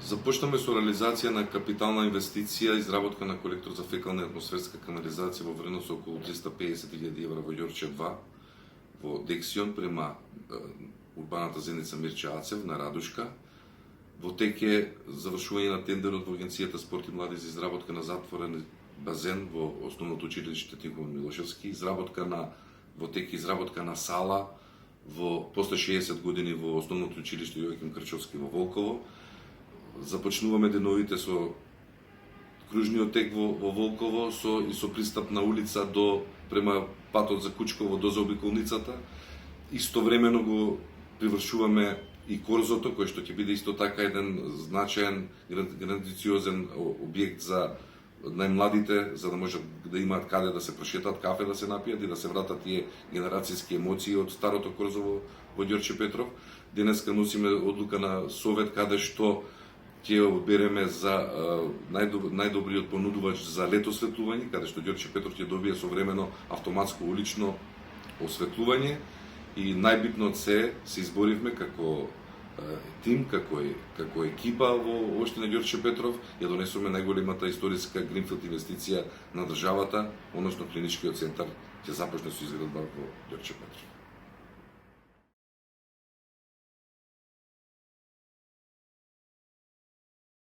Започнаме со реализација на капитална инвестиција, изработка на колектор за фекална и атмосферска канализација во вредност околу 350.000 евра во Ѓорче 2, во Дексион, према урбаната заедница Мирче Ацев на Радушка. Во тек е завршување на тендерот во Агенцијата Спорт и млади за изработка на затворен базен во Основното училиште Тихомир Милошевски, во тек изработка на сала после 60 години во Основното училиште Јоаким Крчовски во Волково. Започнуваме деновите со кружниот тек во Волково и со пристапна улица према патот за Кучково до заобиколницата. Истовремено го привршуваме и корзото, кој што ќе биде исто така еден значаен, грандициозен објект за најмладите, за да можат да имаат каде да се прошетат, кафе да се напијат и да се вратат тие генерацијски емоции од старото корзово во Ѓорче Петров. Денеска носиме одлука на Совет каде што ќе одбереме за најдобриот понудувач за лето осветлување, каде што Ѓорче Петров ќе добие современо автоматско улично осветлување и најбитно од се изборивме како тим, како екипа во општина Ѓорче Петров, ја донесоме најголемата историска гринфилд инвестиција на државата, односно клиничкиот центар ќе започне со изградба во Ѓорче Петров.